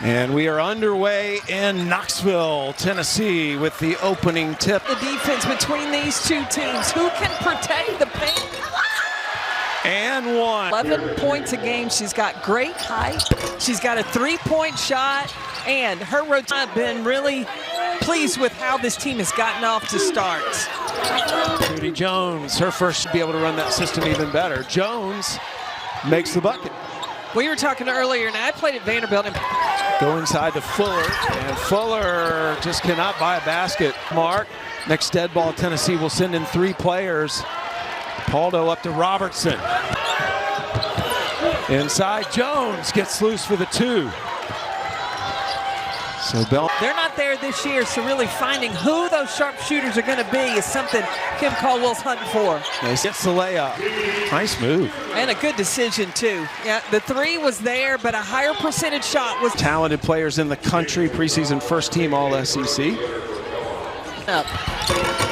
And we are underway in Knoxville, Tennessee with the opening tip. The defense between these two teams. Who can protect the paint? And one. 11 points a game. She's got great height. She's got a three-point shot. And her rotation. I've been really pleased with how this team has gotten off to start. Judy Jones, her first to be able to run that system even better. Jones makes the bucket. We were talking earlier, and I played at Vanderbilt. Go inside to Fuller, and Fuller just cannot buy a basket. Mark, next dead ball, Tennessee will send in 3 players. Paldo up to Robertson. Inside, Jones gets loose for the 2. So they're not there this year, so really finding who those sharpshooters are going to be is something Kim Caldwell's hunting for. Nice. Gets the layup. Nice move. And a good decision, too. Yeah, the 3 was there, but a higher percentage shot was. Talented players in the country, preseason first team All-SEC. Up.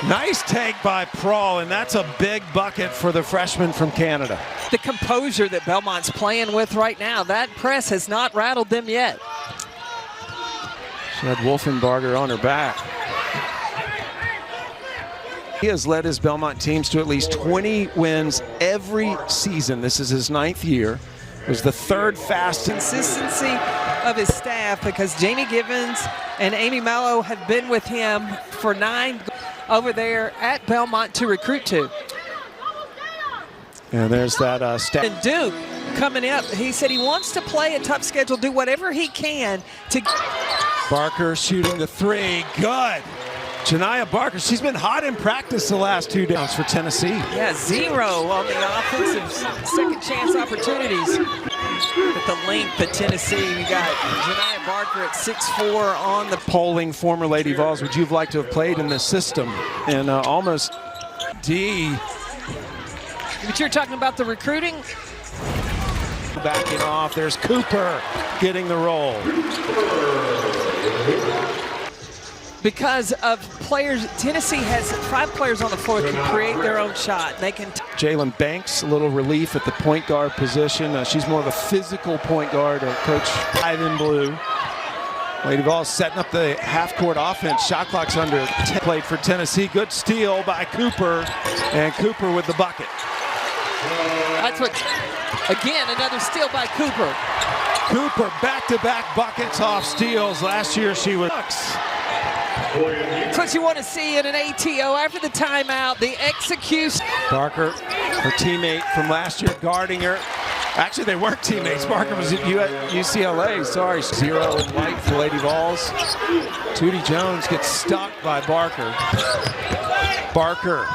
Nice take by Prawl, and that's a big bucket for the freshman from Canada. The composure that Belmont's playing with right now, that press has not rattled them yet. She had Wolfenbarger on her back. He has led his Belmont teams to at least 20 wins every season. This is his 9th year. It was the 3rd fastest. Consistency of his staff, because Jamie Givens and Amy Mallow have been with him for 9 over there at Belmont to recruit to. And there's that stat. And Duke coming up, he said he wants to play a tough schedule, do whatever he can to. Barker shooting the 3, good. Janiyah Barker, she's been hot in practice the last 2 days for Tennessee. Yeah, 0 on the offensive second chance opportunities. With the length at Tennessee, we got Janiyah Barker at 6'4" on the polling former Lady Vols. Would you have liked to have played in this system? And almost D. But you're talking about the recruiting? Backing off, there's Cooper getting the roll. Because of players, Tennessee has 5 players on the floor that can create their own shot. They can. Jalen Banks, a little relief at the point guard position. She's more of a physical point guard. Coach 5 in blue. Lady Vols setting up the half-court offense. Shot clock's under 10. Played for Tennessee. Good steal by Cooper, and Cooper with the bucket. That's what. Again, another steal by Cooper. Cooper back-to-back buckets off steals. Last year she was. That's what you want to see in an ATO after the timeout, the execution. Barker, her teammate from last year, guarding her. Actually, they weren't teammates. Barker was at UCLA. Sorry, 0 and white for Lady Vols. Tootie Jones gets stuck by Barker. Barker.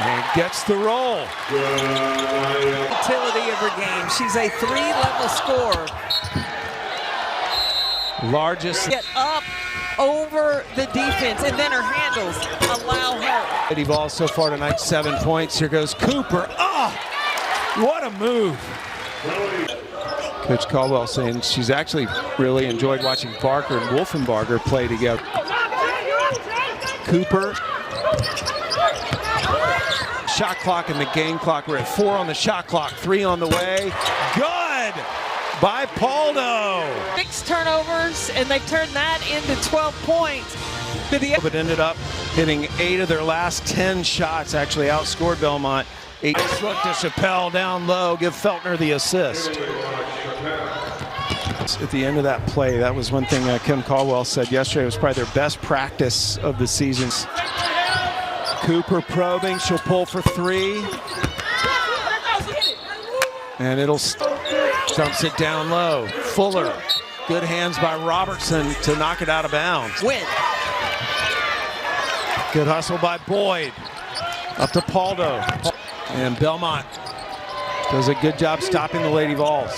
And gets the roll. Utility of her game. She's a 3-level scorer. Largest. Get up over the defense, and then her handles allow her. Lady Vols so far tonight, 7 points. Here goes Cooper. Oh, what a move. Coach Caldwell saying she's actually really enjoyed watching Barker and Wolfenbarger play together. Cooper. Shot clock and the game clock. We're at 4 on the shot clock, 3 on the way. Good by Paldo. 6 turnovers, and they've turned that into 12 points. But ended up hitting 8 of their last 10 shots. Actually outscored Belmont. Nice look to Chappelle down low. Give Feltner the assist. At the end of that play, that was one thing Kim Caldwell said yesterday. It was probably their best practice of the season. Cooper probing, she'll pull for 3. And it'll dumps it down low. Fuller, good hands by Robertson to knock it out of bounds. Win. Good hustle by Boyd. Up to Paldo. And Belmont does a good job stopping the Lady Vols.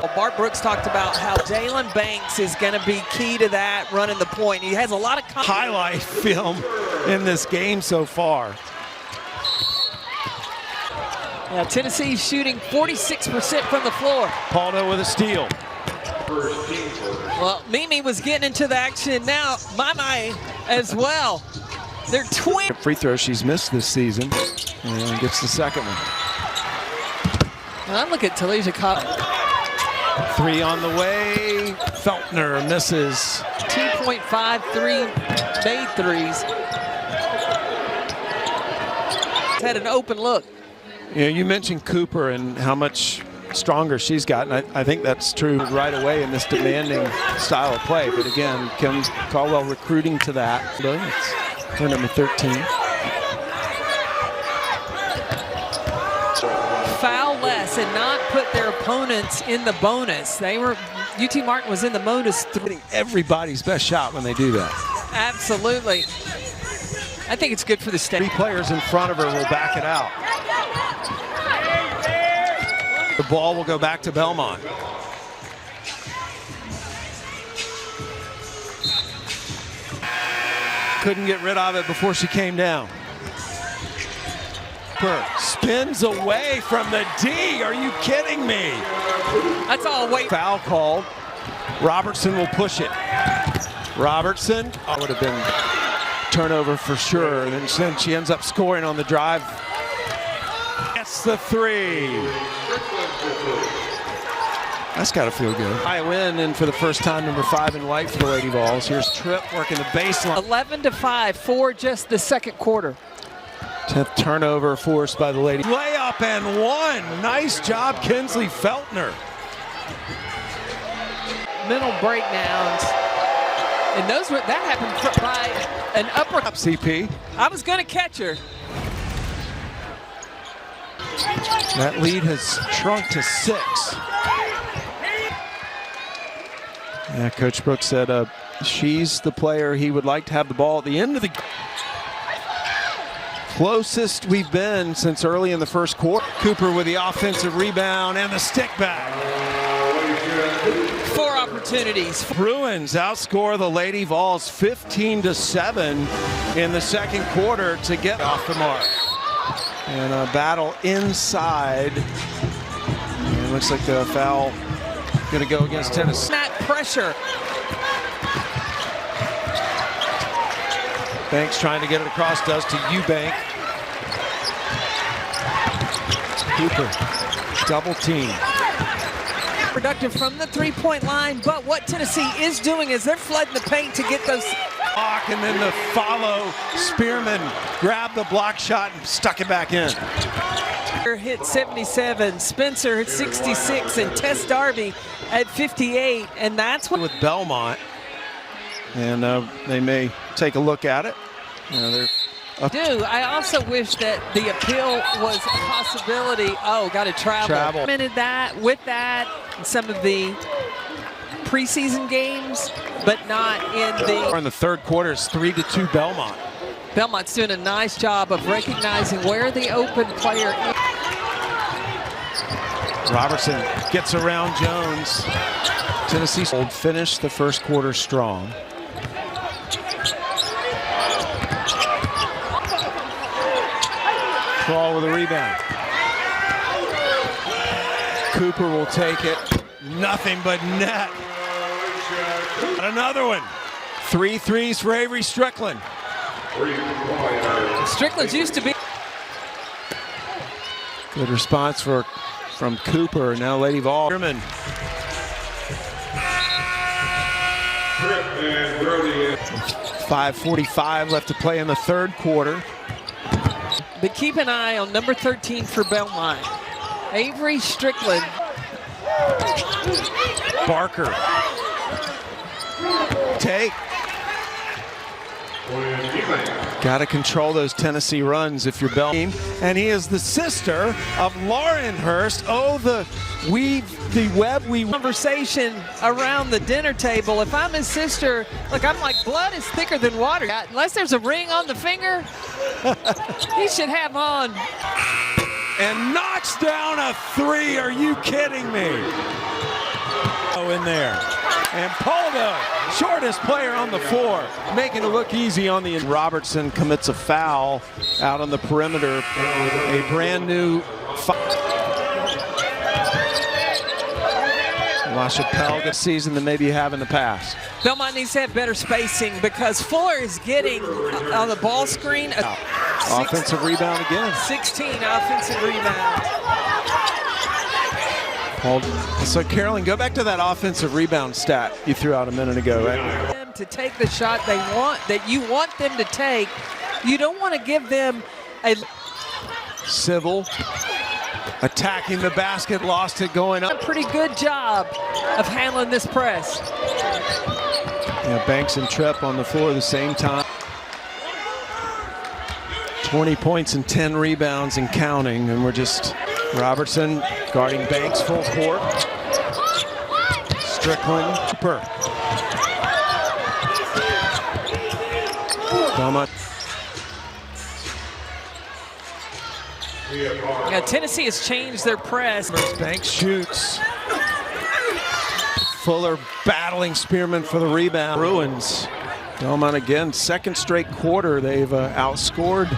Well, Bart Brooks talked about how Jalen Banks is going to be key to that, running the point. He has a lot of highlight film in this game so far. Yeah, Tennessee shooting 46% from the floor. Paldo with a steal. Well, Mimi was getting into the action. Now, Mai as well. They're twin. Free throw she's missed this season, and gets the second one. And I look at Talisha Cobb. Three on the way. Feltner misses. 2.53 made threes. Had an open look. You know, you mentioned Cooper and how much stronger she's gotten. I think that's true right away in this demanding style of play. But again, Kim Caldwell recruiting to that. It's her number 13. Foul less and not put their opponents in the bonus. UT Martin was in the bonus. Everybody's best shot when they do that. Absolutely. I think it's good for the state. 3 players in front of her will back it out. The ball will go back to Belmont. Couldn't get rid of it before she came down. Spins away from the D. Are you kidding me? That's all weight. Foul called. Robertson will push it. Robertson would have been turnover for sure. And then she ends up scoring on the drive. Gets the 3. That's got to feel good. High win, and for the first time, number 5 in white for the Lady Vols. Here's Tripp working the baseline. 11-5 for just the second quarter. 10th turnover forced by the Lady. Layup and 1. Nice job, Kinsley Feltner. Mental breakdowns. And that happened by an upper. CP. I was going to catch her. That lead has shrunk to 6. Yeah, Coach Brooks said she's the player he would like to have the ball at the end of the game. Closest we've been since early in the first quarter. Cooper with the offensive rebound and the stick back. 4 opportunities. Bruins outscore the Lady Vols 15-7 in the second quarter to get off the mark. And a battle inside. And it looks like the foul going to go against Tennessee. That pressure. Banks trying to get it across, does to Eubank. Cooper, double team. Productive from the 3-point line, but what Tennessee is doing is they're flooding the paint to get those. And then the follow. Spearman grabbed the block shot and stuck it back in. Hit 77, Spencer hit 66, and Tess Darby at 58, and that's what. With Belmont, and they may take a look at it. I also wish that the appeal was a possibility. Oh, got to travel. With that, in some of the preseason games, but not in the. In the third quarter, it's 3-2 Belmont. Belmont's doing a nice job of recognizing where the open player is. Robertson gets around Jones. Tennessee finished the first quarter strong. Crawl with a rebound. Cooper will take it. Nothing but net. Another one. 3 threes for Avery Strickland. Strickland's used to be. Good response from Cooper. Now Lady Vol. 5:45 left to play in the third quarter. But keep an eye on number 13 for Belmont. Avery Strickland. Barker. Take. Got to control those Tennessee runs if you're Belmont. And he is the sister of Lauren Hurst. Oh, the web we. Conversation around the dinner table. If I'm his sister, look, I'm like, blood is thicker than water. Unless there's a ring on the finger, he should have on. And knocks down a 3. Are you kidding me? Oh, in there. And Poldo, shortest player on the floor, making it look easy on the. Robertson commits a foul out on the perimeter. A brand new. LaChapelle this season than maybe you have in the past. Belmont needs to have better spacing because Fuller is getting on the ball screen. Offensive rebound again. 16 offensive rebounds. So Carolyn, go back to that offensive rebound stat you threw out a minute ago. Right? To take the shot they want, that you want them to take, you don't want to give them a. Civil attacking the basket, lost it going up. A pretty good job of handling this press. Yeah, Banks and Tripp on the floor at the same time. 20 points and 10 rebounds and counting, and we're just Robertson guarding Banks full court. Strickland, Belmont. Yeah, Tennessee has changed their press. Banks shoots. Fuller battling Spearman for the rebound. Bruins. Belmont again, second straight quarter they've outscored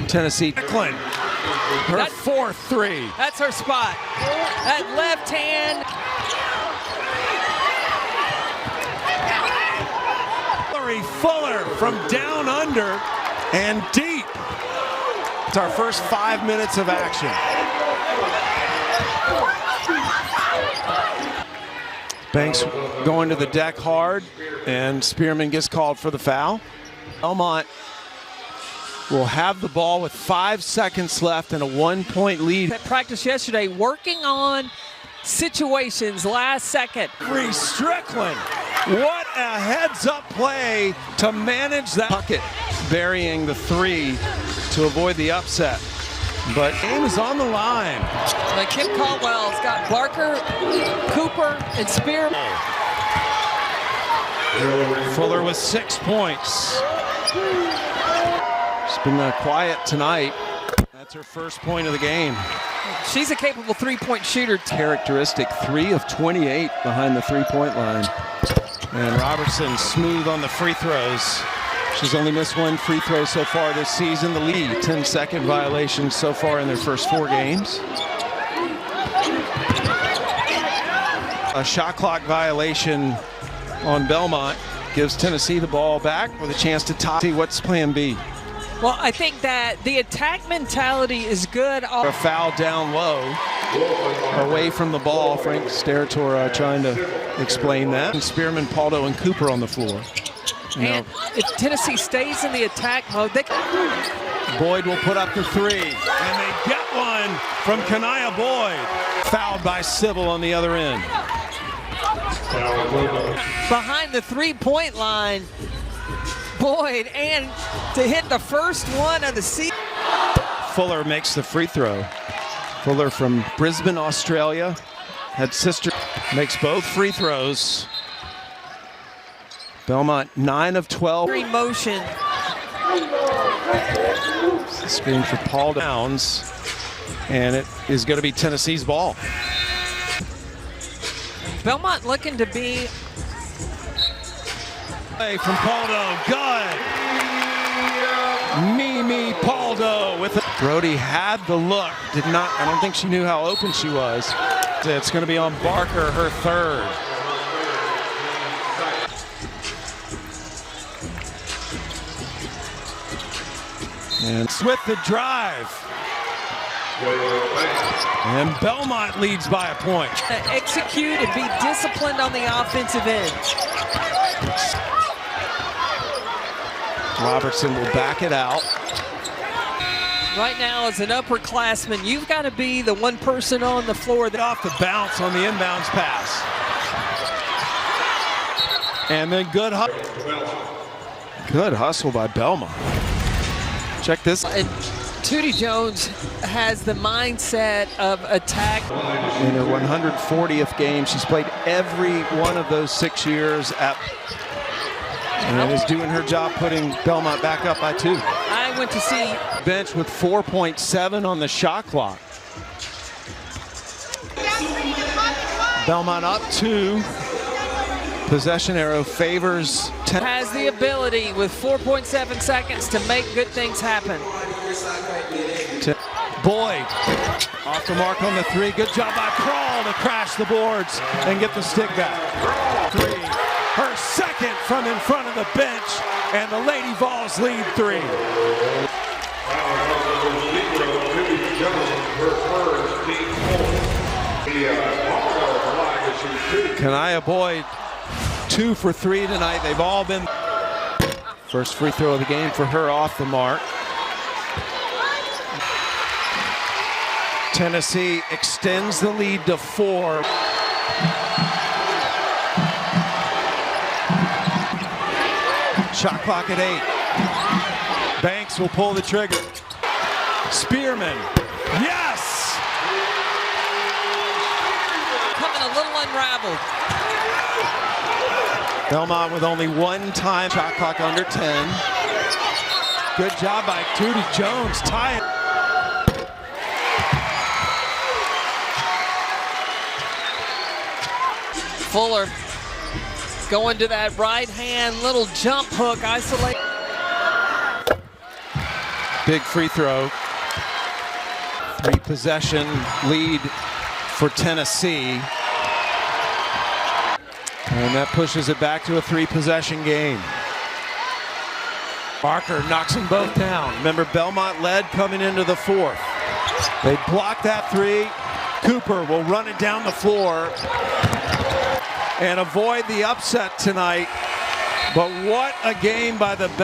Tennessee. Strickland, her fourth three. That's her spot. That left hand. Fuller from down under and deep. It's our first 5 minutes of action. Banks going to the deck hard, and Spearman gets called for the foul. Belmont will have the ball with 5 seconds left and a 1-point lead. At practice yesterday, working on situations last second. Strickland, what a heads-up play to manage that bucket, burying the three to avoid the upset. But game is on the line. Kim Caldwell's got Barker, Cooper, and Spearman. Fuller with 6 points. She's been quiet tonight. That's her first point of the game. She's a capable three-point shooter. Characteristic, 3 of 28 behind the three-point line. And Robertson smooth on the free throws. She's only missed 1 free throw so far this season. The lead, 10-second violations so far in their first 4 games. A shot clock violation on Belmont gives Tennessee the ball back with a chance to tie. What's plan B? Well, I think that the attack mentality is good. A foul down low, away from the ball. Frank Steratora trying to explain that. And Spearman, Paldo, and Cooper on the floor. And if Tennessee stays in the attack mode, they Boyd will put up the 3, and they get one from Ncaa Boyd. Fouled by Civil on the other end. Behind the three-point line, Boyd, and to hit the first one of the season. Fuller makes the free throw. Fuller from Brisbane, Australia, had sister, makes both free throws. Belmont 9 of 12. Motion. Screen for Paul Downs, and it is going to be Tennessee's ball. Belmont looking to be. From Paldo, good. Mimi Paldo with it. Brody had the look, did not, I don't think she knew how open she was. It's going to be on Barker, her third. And with the drive. And Belmont leads by a point. Execute and be disciplined on the offensive end. Robertson will back it out. Right now, as an upperclassman, you've got to be the one person on the floor that off the bounce on the inbounds pass. And then good hustle by Belmont. Check this. And Tootie Jones has the mindset of attack. In her 140th game, she's played every one of those 6 years at, and is doing her job putting Belmont back up by 2. I went to see bench with 4.7 on the shot clock. Belmont up 2. Possession arrow favors. Has the ability with 4.7 seconds to make good things happen. Boyd off the mark on the 3. Good job by Crawl to crash the boards and get the stick back. 3. Her second from in front of the bench, and the Lady Vols lead 3. Her first team Ncaa Boyd, 2 for 3 tonight. They've all been. First free throw of the game for her, off the mark. Tennessee extends the lead to 4. Shot clock at 8. Banks will pull the trigger. Spearman, yes! Coming a little unraveled. Belmont with only 1 time. Shot clock under 10. Good job by Tootie Jones, tying. Fuller going to that right hand, little jump hook, isolate. Big free throw. 3 possession lead for Tennessee. And that pushes it back to a 3 possession game. Barker knocks them both down. Remember, Belmont led coming into the 4th. They block that 3. Cooper will run it down the floor and avoid the upset tonight. But what a game by the